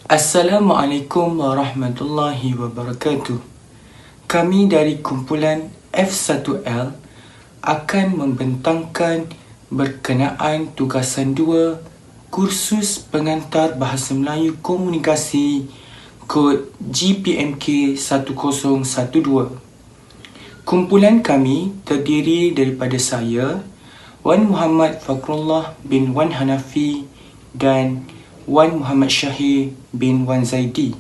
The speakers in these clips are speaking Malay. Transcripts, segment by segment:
Assalamualaikum warahmatullahi wabarakatuh. Kami dari kumpulan F1L akan membentangkan berkenaan tugasan 2 kursus pengantar Bahasa Melayu Komunikasi kod GPMK 1012. Kumpulan kami terdiri daripada saya, Wan Muhammad Fakrullah bin Wan Hanafi dan Wan Muhammad Syahir bin Wan Zaidi.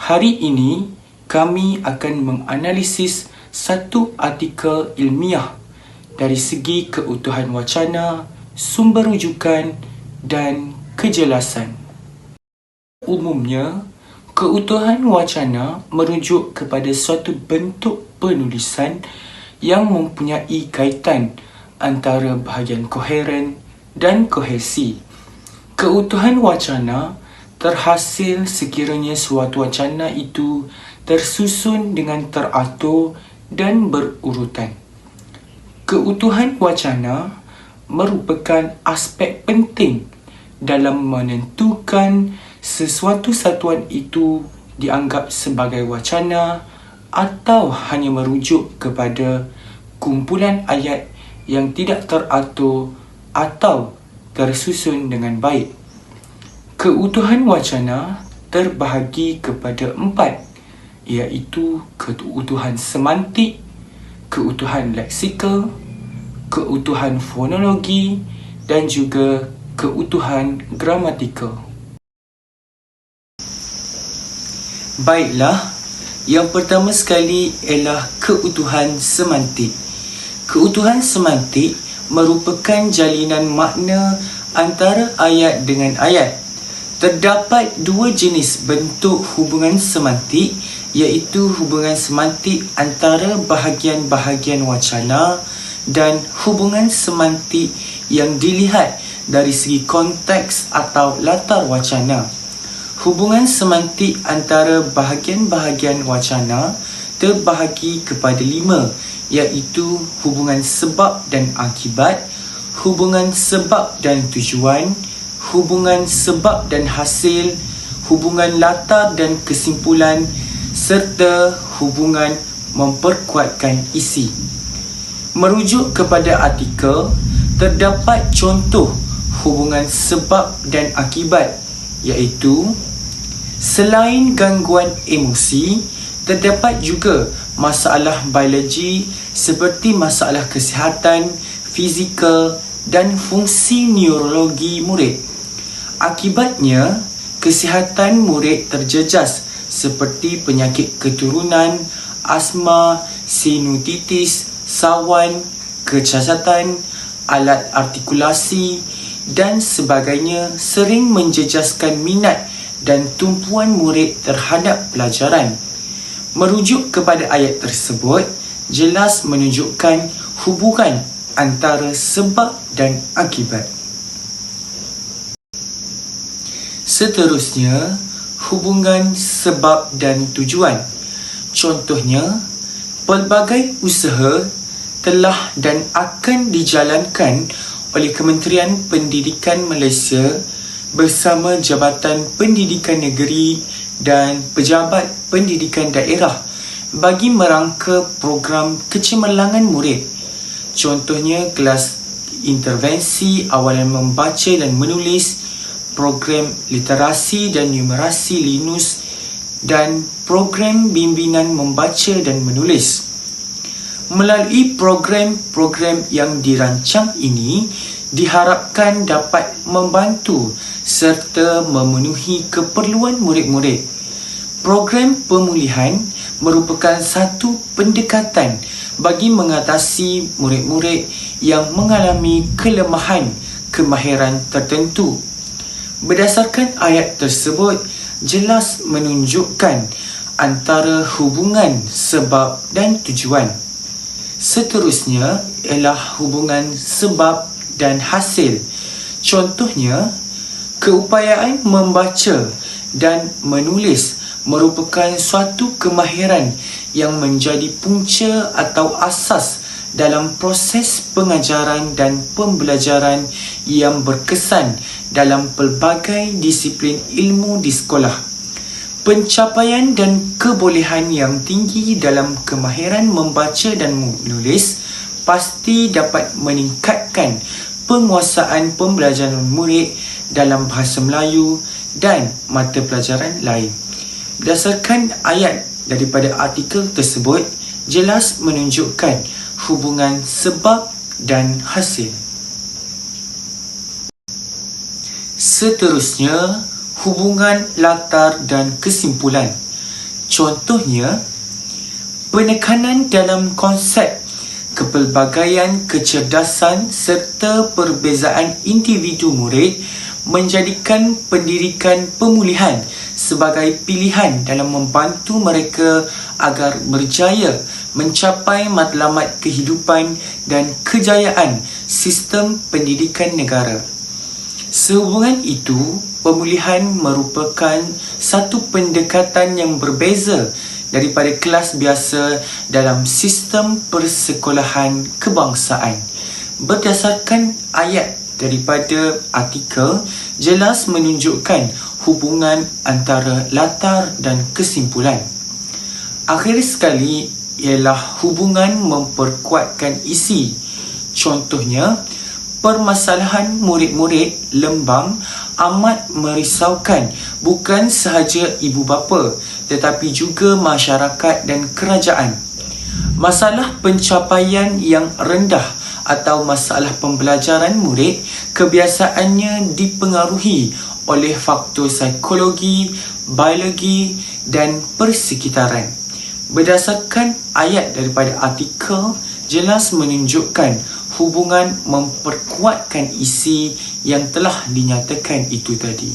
Hari ini, kami akan menganalisis satu artikel ilmiah dari segi keutuhan wacana, sumber rujukan dan kejelasan. Umumnya, keutuhan wacana merujuk kepada suatu bentuk penulisan yang mempunyai kaitan antara bahagian koheren dan kohesi. Keutuhan wacana terhasil sekiranya suatu wacana itu tersusun dengan teratur dan berurutan. Keutuhan wacana merupakan aspek penting dalam menentukan sesuatu satuan itu dianggap sebagai wacana atau hanya merujuk kepada kumpulan ayat yang tidak teratur atau tersusun dengan baik. Keutuhan wacana terbahagi kepada 4, iaitu keutuhan semantik, keutuhan leksikal, keutuhan fonologi dan juga keutuhan gramatikal. Baiklah, yang pertama sekali ialah keutuhan semantik. Keutuhan semantik merupakan jalinan makna antara ayat dengan ayat. Terdapat 2 jenis bentuk hubungan semantik, iaitu hubungan semantik antara bahagian-bahagian wacana dan hubungan semantik yang dilihat dari segi konteks atau latar wacana. Hubungan semantik antara bahagian-bahagian wacana terbahagi kepada 5, iaitu hubungan sebab dan akibat, hubungan sebab dan tujuan, hubungan sebab dan hasil, hubungan latar dan kesimpulan, serta hubungan memperkuatkan isi. Merujuk kepada artikel, terdapat contoh hubungan sebab dan akibat, iaitu selain gangguan emosi, terdapat juga masalah biologi seperti masalah kesihatan, fizikal dan fungsi neurologi murid. Akibatnya, kesihatan murid terjejas seperti penyakit keturunan, asma, sinusitis, sawan, kecacatan, alat artikulasi dan sebagainya sering menjejaskan minat dan tumpuan murid terhadap pelajaran. Merujuk kepada ayat tersebut, jelas menunjukkan hubungan antara sebab dan akibat. Seterusnya, hubungan sebab dan tujuan. Contohnya, pelbagai usaha telah dan akan dijalankan oleh Kementerian Pendidikan Malaysia bersama Jabatan Pendidikan Negeri dan Pejabat Pendidikan Daerah bagi merangka program kecemerlangan murid. Contohnya kelas intervensi awalan membaca dan menulis, program literasi dan numerasi Linus dan program bimbingan membaca dan menulis. Melalui program-program yang dirancang ini diharapkan dapat membantu serta memenuhi keperluan murid-murid. Program pemulihan merupakan satu pendekatan bagi mengatasi murid-murid yang mengalami kelemahan kemahiran tertentu. Berdasarkan ayat tersebut, jelas menunjukkan antara hubungan sebab dan tujuan. Seterusnya ialah hubungan sebab dan hasil. Contohnya, keupayaan membaca dan menulis merupakan suatu kemahiran yang menjadi punca atau asas dalam proses pengajaran dan pembelajaran yang berkesan dalam pelbagai disiplin ilmu di sekolah. Pencapaian dan kebolehan yang tinggi dalam kemahiran membaca dan menulis pasti dapat meningkatkan penguasaan pembelajaran murid dalam bahasa Melayu dan mata pelajaran lain. Berdasarkan ayat daripada artikel tersebut, jelas menunjukkan hubungan sebab dan hasil. Seterusnya, hubungan latar dan kesimpulan. Contohnya, penekanan dalam konsep kepelbagaian kecerdasan serta perbezaan individu murid menjadikan pendidikan pemulihan sebagai pilihan dalam membantu mereka agar berjaya mencapai matlamat kehidupan dan kejayaan sistem pendidikan negara. Sehubungan itu, pemulihan merupakan satu pendekatan yang berbeza daripada kelas biasa dalam sistem persekolahan kebangsaan. Berdasarkan ayat daripada artikel, jelas menunjukkan hubungan antara latar dan kesimpulan. Akhir sekali ialah hubungan memperkuatkan isi. Contohnya, permasalahan murid-murid Lembang amat merisaukan bukan sahaja ibu bapa tetapi juga masyarakat dan kerajaan. Masalah pencapaian yang rendah atau masalah pembelajaran murid kebiasaannya dipengaruhi oleh faktor psikologi, biologi dan persekitaran. Berdasarkan ayat daripada artikel, jelas menunjukkan hubungan memperkuatkan isi yang telah dinyatakan itu tadi.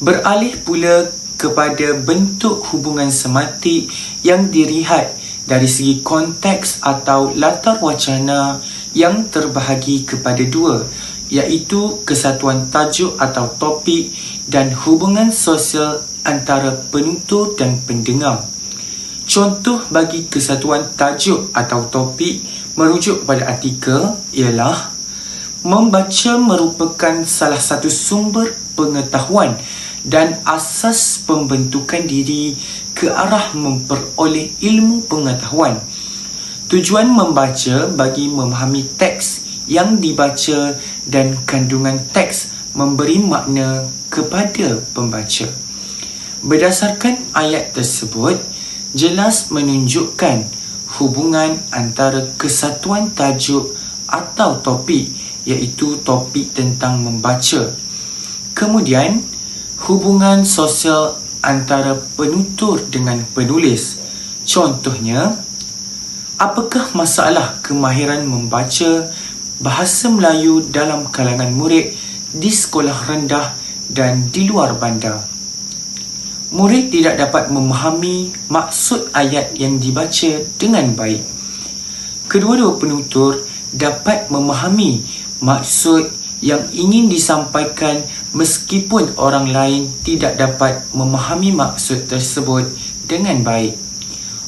Beralih pula kepada bentuk hubungan sematik yang dilihat dari segi konteks atau latar wacana yang terbahagi kepada dua, iaitu kesatuan tajuk atau topik dan hubungan sosial antara penutur dan pendengar. Contoh bagi kesatuan tajuk atau topik merujuk pada artikel ialah membaca merupakan salah satu sumber pengetahuan dan asas pembentukan diri ke arah memperoleh ilmu pengetahuan. Tujuan membaca bagi memahami teks yang dibaca dan kandungan teks memberi makna kepada pembaca. Berdasarkan ayat tersebut, jelas menunjukkan hubungan antara kesatuan tajuk atau topik, iaitu topik tentang membaca. Kemudian, hubungan sosial antara penutur dengan penulis. Contohnya, apakah masalah kemahiran membaca bahasa Melayu dalam kalangan murid di sekolah rendah dan di luar bandar? Murid tidak dapat memahami maksud ayat yang dibaca dengan baik. Kedua-dua penutur dapat memahami maksud yang ingin disampaikan meskipun orang lain tidak dapat memahami maksud tersebut dengan baik.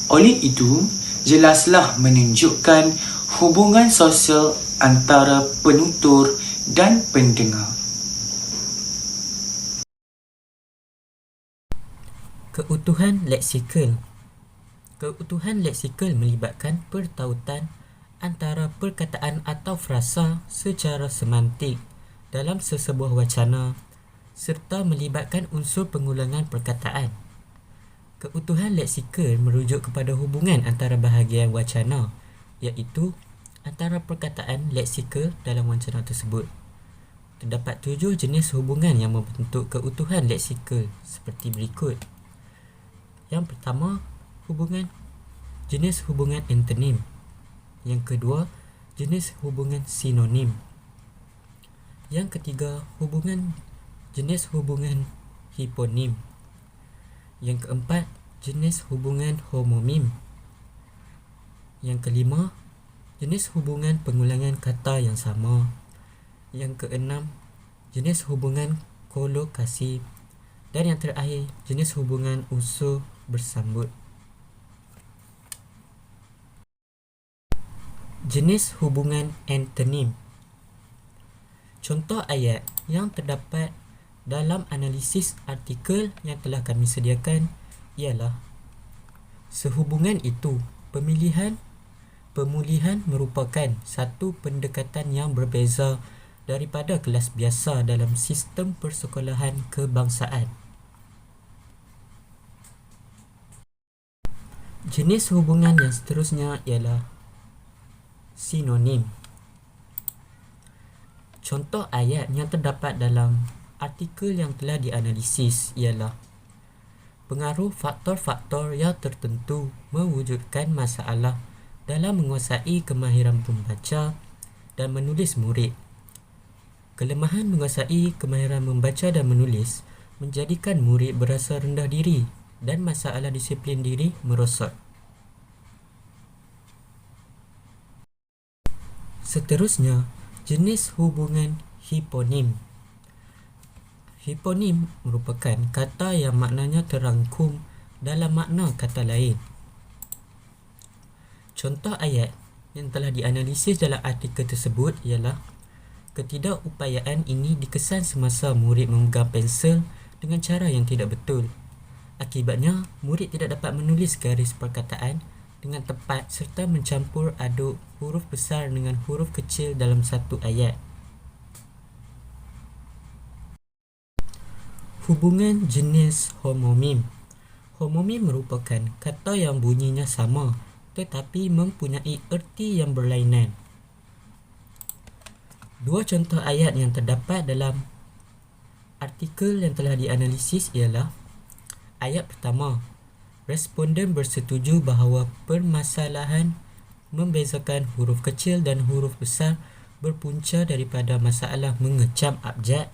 Oleh itu, jelaslah menunjukkan hubungan sosial antara penutur dan pendengar. Keutuhan leksikal. Keutuhan leksikal melibatkan pertautan antara perkataan atau frasa secara semantik dalam sesebuah wacana serta melibatkan unsur pengulangan perkataan. Keutuhan leksikal merujuk kepada hubungan antara bahagian wacana, iaitu antara perkataan leksikal dalam wacana tersebut. Terdapat 7 jenis hubungan yang membentuk keutuhan leksikal seperti berikut. Yang pertama, jenis hubungan antonim. Yang kedua, jenis hubungan sinonim. Yang ketiga, jenis hubungan hiponim. Yang keempat, jenis hubungan homonim. Yang kelima, jenis hubungan pengulangan kata yang sama. Yang keenam, jenis hubungan kolokasi. Dan yang terakhir, jenis hubungan unsur bersambut. Jenis hubungan antonim. Contoh ayat yang terdapat dalam analisis artikel yang telah kami sediakan ialah: sehubungan itu, pemulihan merupakan satu pendekatan yang berbeza daripada kelas biasa dalam sistem persekolahan kebangsaan. Jenis hubungan yang seterusnya ialah sinonim. Contoh ayat yang terdapat dalam artikel yang telah dianalisis ialah: pengaruh faktor-faktor yang tertentu mewujudkan masalah dalam menguasai kemahiran membaca dan menulis murid. Kelemahan menguasai kemahiran membaca dan menulis menjadikan murid berasa rendah diri dan masalah disiplin diri merosot. Seterusnya, jenis hubungan hiponim. Hiponim merupakan kata yang maknanya terangkum dalam makna kata lain. Contoh ayat yang telah dianalisis dalam artikel tersebut ialah: ketidakupayaan ini dikesan semasa murid memegang pensel dengan cara yang tidak betul. Akibatnya, murid tidak dapat menulis garis perkataan dengan tepat serta mencampur aduk huruf besar dengan huruf kecil dalam satu ayat. Hubungan jenis homomim. Homomim merupakan kata yang bunyinya sama tetapi mempunyai erti yang berlainan. Dua contoh ayat yang terdapat dalam artikel yang telah dianalisis ialah: ayat pertama, responden bersetuju bahawa permasalahan membezakan huruf kecil dan huruf besar berpunca daripada masalah mengecam abjad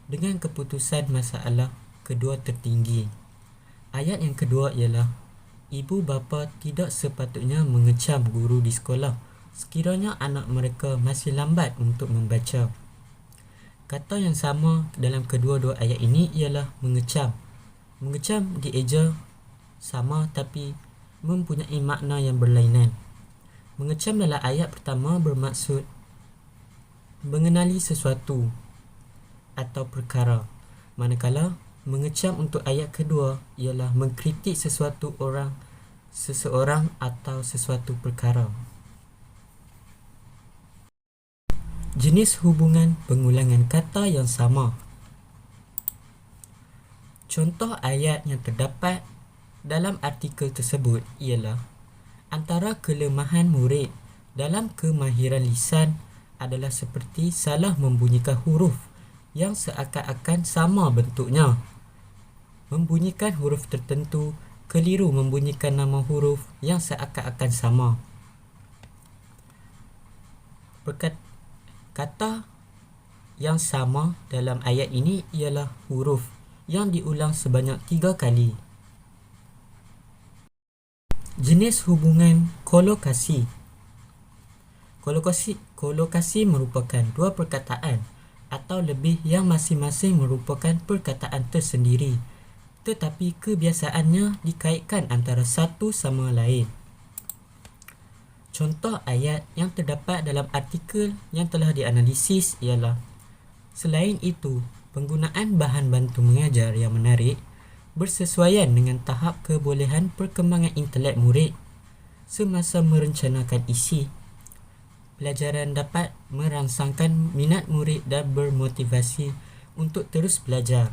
dengan keputusan masalah kedua tertinggi. Ayat yang kedua ialah: ibu bapa tidak sepatutnya mengecam guru di sekolah sekiranya anak mereka masih lambat untuk membaca. Kata yang sama dalam kedua-dua ayat ini ialah mengecam. Mengecam dieja sama tapi mempunyai makna yang berlainan. Mengecam dalam ayat pertama bermaksud mengenali sesuatu atau perkara, manakala mengecam untuk ayat kedua ialah mengkritik seseorang atau sesuatu perkara. Jenis hubungan pengulangan kata yang sama. Contoh ayat yang terdapat dalam artikel tersebut ialah: antara kelemahan murid dalam kemahiran lisan adalah seperti salah membunyikan huruf yang seakan-akan sama bentuknya, membunyikan huruf tertentu, keliru membunyikan nama huruf yang seakan-akan sama. Kata yang sama dalam ayat ini ialah huruf yang diulang sebanyak 3 kali. Jenis hubungan kolokasi. Kolokasi merupakan dua perkataan atau lebih yang masing-masing merupakan perkataan tersendiri, tetapi kebiasaannya dikaitkan antara satu sama lain. Contoh ayat yang terdapat dalam artikel yang telah dianalisis ialah: selain itu, penggunaan bahan bantu mengajar yang menarik bersesuaian dengan tahap kebolehan perkembangan intelek murid semasa merencanakan isi pelajaran dapat merangsangkan minat murid dan bermotivasi untuk terus belajar.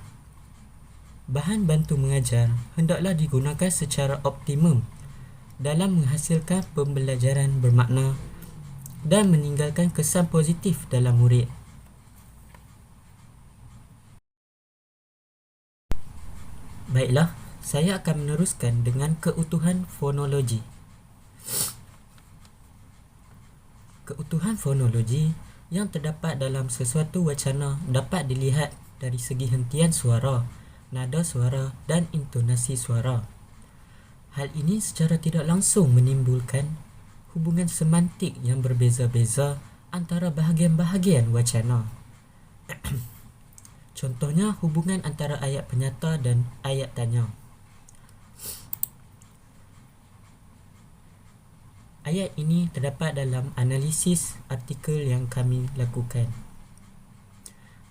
Bahan bantu mengajar hendaklah digunakan secara optimum dalam menghasilkan pembelajaran bermakna dan meninggalkan kesan positif dalam murid. Baiklah, saya akan meneruskan dengan keutuhan fonologi. Keutuhan fonologi yang terdapat dalam sesuatu wacana dapat dilihat dari segi hentian suara, nada suara dan intonasi suara. Hal ini secara tidak langsung menimbulkan hubungan semantik yang berbeza-beza antara bahagian-bahagian wacana. Contohnya hubungan antara ayat penyata dan ayat tanya. Ayat ini terdapat dalam analisis artikel yang kami lakukan.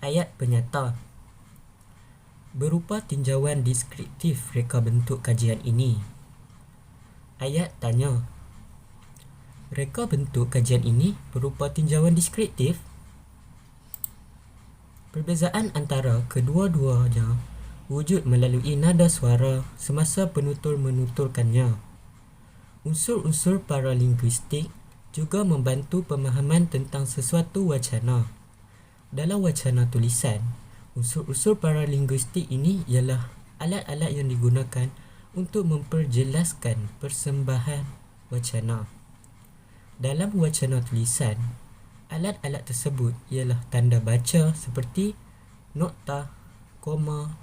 Ayat penyata berupa tinjauan deskriptif reka bentuk kajian ini. Ayat tanya, reka bentuk kajian ini berupa tinjauan deskriptif? Perbezaan antara kedua-duanya wujud melalui nada suara semasa penutur menuturkannya. Unsur-unsur paralinguistik juga membantu pemahaman tentang sesuatu wacana. Dalam wacana tulisan, unsur-unsur paralinguistik ini ialah alat-alat yang digunakan untuk memperjelaskan persembahan wacana. Dalam wacana tulisan, alat-alat tersebut ialah tanda baca seperti nokta, koma,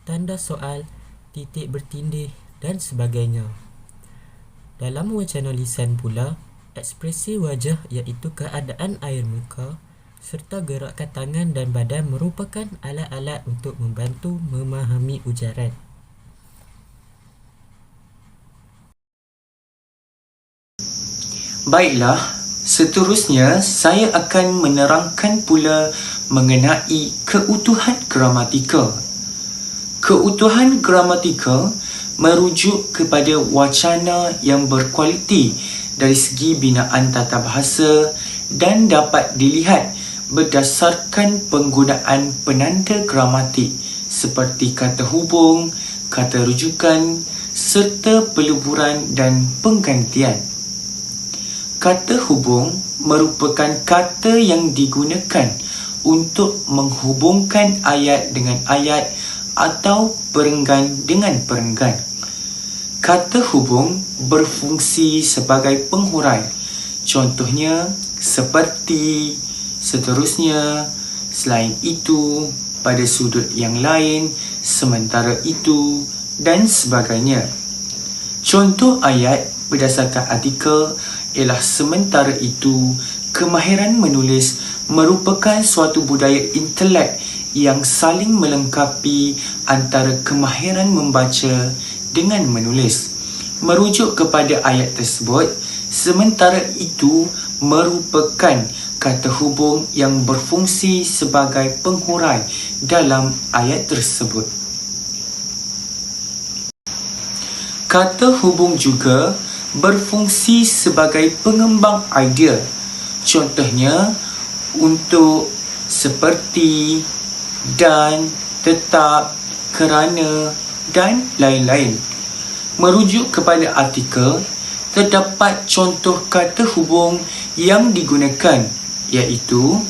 tanda soal, titik bertindih dan sebagainya. Dalam wacana lisan pula, ekspresi wajah iaitu keadaan air muka serta gerakan tangan dan badan merupakan alat-alat untuk membantu memahami ujaran. Baiklah, seterusnya saya akan menerangkan pula mengenai keutuhan gramatikal. Keutuhan gramatikal merujuk kepada wacana yang berkualiti dari segi binaan tata bahasa dan dapat dilihat berdasarkan penggunaan penanda gramatik seperti kata hubung, kata rujukan serta peleburan dan penggantian. Kata hubung merupakan kata yang digunakan untuk menghubungkan ayat dengan ayat atau perenggan dengan perenggan. Kata hubung berfungsi sebagai penghurai. Contohnya seperti, seterusnya, selain itu, pada sudut yang lain, sementara itu dan sebagainya. Contoh ayat berdasarkan artikel ialah sementara itu, kemahiran menulis merupakan suatu budaya intelek yang saling melengkapi antara kemahiran membaca dengan menulis. Merujuk kepada ayat tersebut, sementara itu merupakan kata hubung yang berfungsi sebagai penghurai dalam ayat tersebut. Kata hubung juga berfungsi sebagai pengembang idea. Contohnya untuk, seperti, dan, tetap, kerana dan lain-lain. Merujuk kepada artikel, terdapat contoh kata hubung yang digunakan iaitu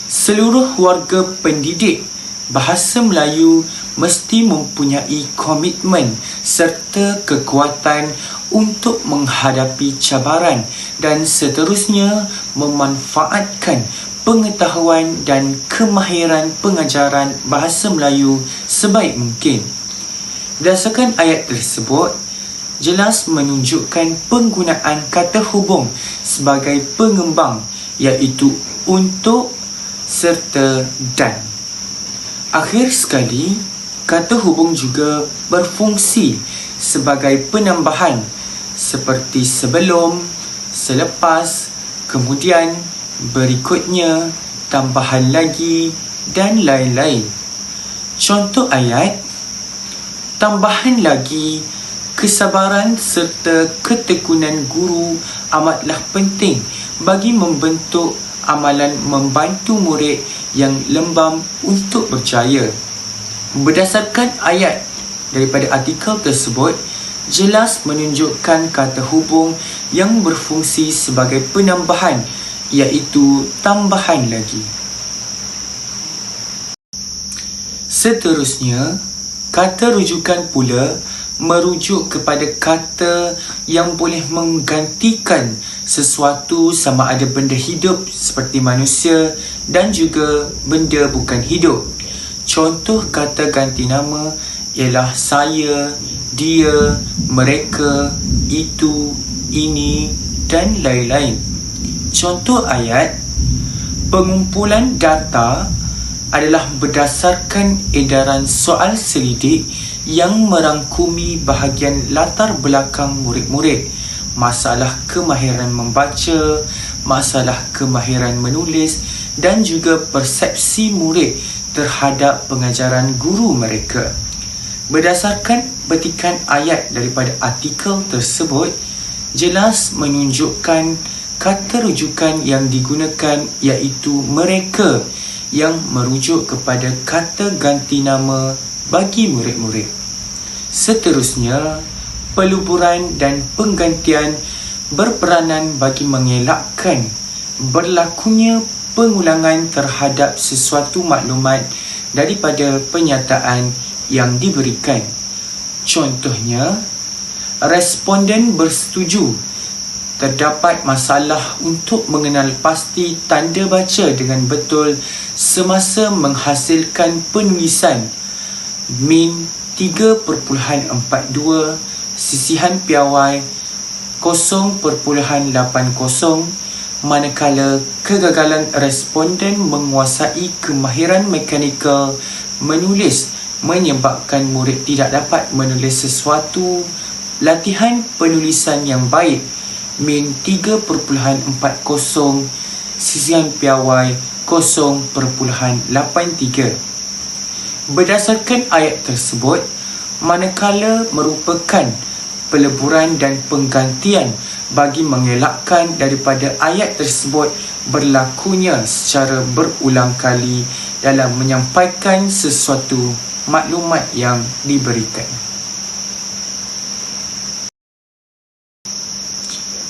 seluruh warga pendidik bahasa Melayu mesti mempunyai komitmen serta kekuatan untuk menghadapi cabaran dan seterusnya memanfaatkan pengetahuan dan kemahiran pengajaran bahasa Melayu sebaik mungkin. Berdasarkan ayat tersebut, jelas menunjukkan penggunaan kata hubung sebagai pengembang iaitu untuk, serta, dan. Akhir sekali, kata hubung juga berfungsi sebagai penambahan seperti sebelum, selepas, kemudian, berikutnya, tambahan lagi dan lain-lain. Contoh ayat, tambahan lagi, kesabaran serta ketekunan guru amatlah penting bagi membentuk amalan membantu murid yang lembam untuk berjaya. Berdasarkan ayat daripada artikel tersebut, jelas menunjukkan kata hubung yang berfungsi sebagai penambahan iaitu tambahan lagi. Seterusnya, kata rujukan pula merujuk kepada kata yang boleh menggantikan sesuatu sama ada benda hidup seperti manusia dan juga benda bukan hidup. Contoh kata ganti nama ialah saya, dia, mereka, itu, ini dan lain-lain. Contoh ayat, pengumpulan data adalah berdasarkan edaran soal selidik yang merangkumi bahagian latar belakang murid-murid. masalah kemahiran membaca, masalah kemahiran menulis dan juga persepsi murid terhadap pengajaran guru mereka. Berdasarkan petikan ayat daripada artikel tersebut, jelas menunjukkan kata rujukan yang digunakan iaitu mereka yang merujuk kepada kata ganti nama bagi murid-murid. Seterusnya, peluburan dan penggantian berperanan bagi mengelakkan berlakunya pengulangan terhadap sesuatu maklumat daripada penyataan yang diberikan. Contohnya, responden bersetuju terdapat masalah untuk mengenal pasti tanda baca dengan betul semasa menghasilkan penulisan min 3.42 sisihan piawai 0.80, manakala kegagalan responden menguasai kemahiran mekanikal menulis menyebabkan murid tidak dapat menulis sesuatu. Latihan penulisan yang baik min 3.40 sisihan piawai 0.83. Berdasarkan ayat tersebut, manakala merupakan peleburan dan penggantian bagi mengelakkan daripada ayat tersebut berlakunya secara berulang kali dalam menyampaikan sesuatu maklumat yang diberikan.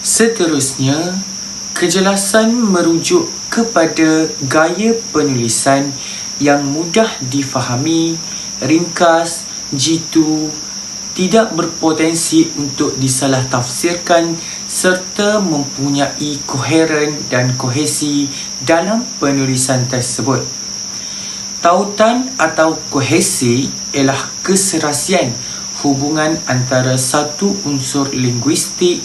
Seterusnya, kejelasan merujuk kepada gaya penulisan yang mudah difahami, ringkas, jitu, tidak berpotensi untuk disalah tafsirkan serta mempunyai koheren dan kohesi dalam penulisan tersebut. Tautan atau kohesi ialah keserasian hubungan antara satu unsur linguistik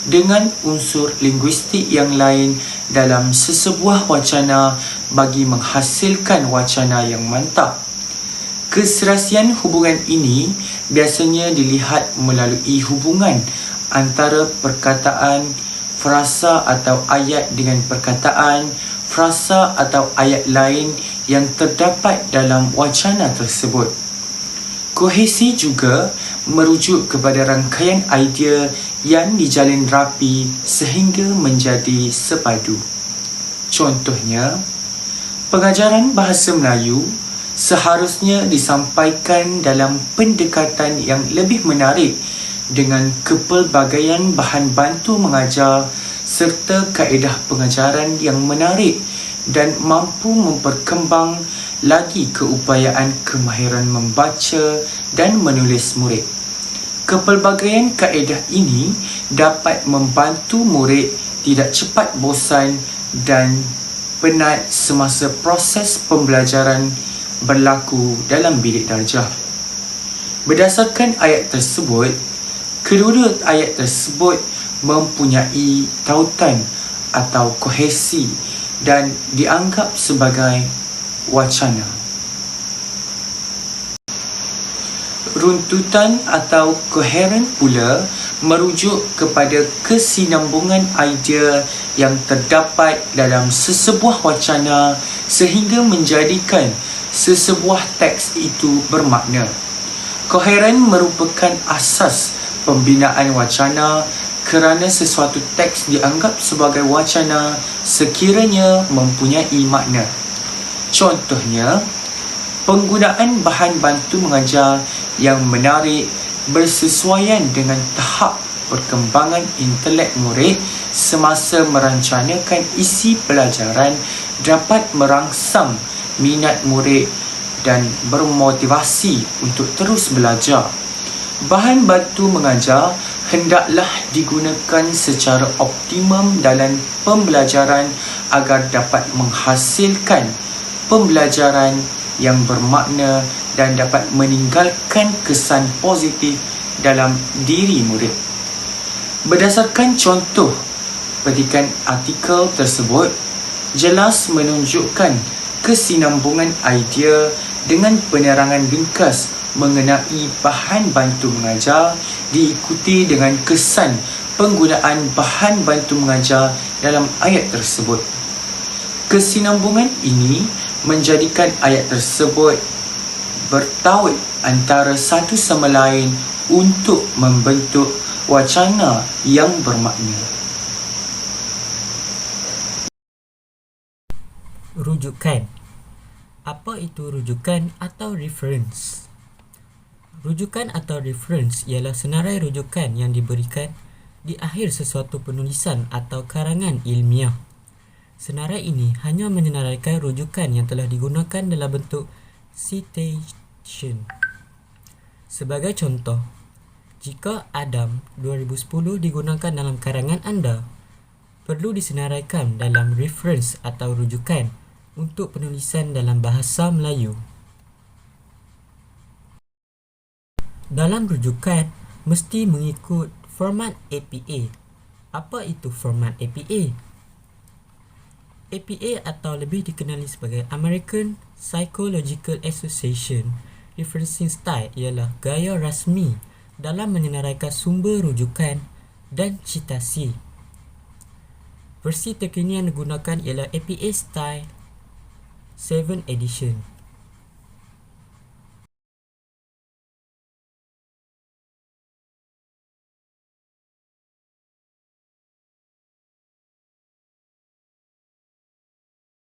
dengan unsur linguistik yang lain dalam sesebuah wacana bagi menghasilkan wacana yang mantap. Keserasian hubungan ini biasanya dilihat melalui hubungan antara perkataan, frasa atau ayat dengan perkataan, frasa atau ayat lain yang terdapat dalam wacana tersebut. Kohesi juga merujuk kepada rangkaian idea yang dijalin rapi sehingga menjadi sepadu. Contohnya, pengajaran bahasa Melayu seharusnya disampaikan dalam pendekatan yang lebih menarik dengan kepelbagaian bahan bantu mengajar serta kaedah pengajaran yang menarik dan mampu memperkembang lagi keupayaan kemahiran membaca dan menulis murid. Kepelbagaian kaedah ini dapat membantu murid tidak cepat bosan dan penat semasa proses pembelajaran berlaku dalam bilik darjah. Berdasarkan ayat tersebut, kedua ayat tersebut mempunyai tautan atau kohesi dan dianggap sebagai wacana. Runtutan atau koheren pula merujuk kepada kesinambungan idea yang terdapat dalam sesebuah wacana sehingga menjadikan sesebuah teks itu bermakna. Koheren merupakan asas pembinaan wacana kerana sesuatu teks dianggap sebagai wacana sekiranya mempunyai makna. Contohnya, penggunaan bahan bantu mengajar yang menarik bersesuaian dengan tahap perkembangan intelek murid semasa merancangkan isi pelajaran dapat merangsang minat murid dan bermotivasi untuk terus belajar. Bahan bantu mengajar hendaklah digunakan secara optimum dalam pembelajaran agar dapat menghasilkan pembelajaran yang bermakna dan dapat meninggalkan kesan positif dalam diri murid. Berdasarkan contoh petikan artikel tersebut, jelas menunjukkan kesinambungan idea dengan penerangan ringkas mengenai bahan bantu mengajar diikuti dengan kesan penggunaan bahan bantu mengajar dalam ayat tersebut. Kesinambungan ini menjadikan ayat tersebut bertaut antara satu sama lain untuk membentuk wacana yang bermakna. Rujukan. Apa itu rujukan atau reference? Rujukan atau reference ialah senarai rujukan yang diberikan di akhir sesuatu penulisan atau karangan ilmiah. Senarai ini hanya menyenaraikan rujukan yang telah digunakan dalam bentuk citation. Sebagai contoh, jika Adam 2010 digunakan dalam karangan anda, perlu disenaraikan dalam reference atau rujukan untuk penulisan dalam bahasa Melayu. Dalam rujukan, mesti mengikut format APA. Apa itu format APA? APA atau lebih dikenali sebagai American Psychological Association Referencing Style ialah gaya rasmi dalam menyenaraikan sumber rujukan dan citasi. Versi terkini yang digunakan ialah APA Style 7 Edition.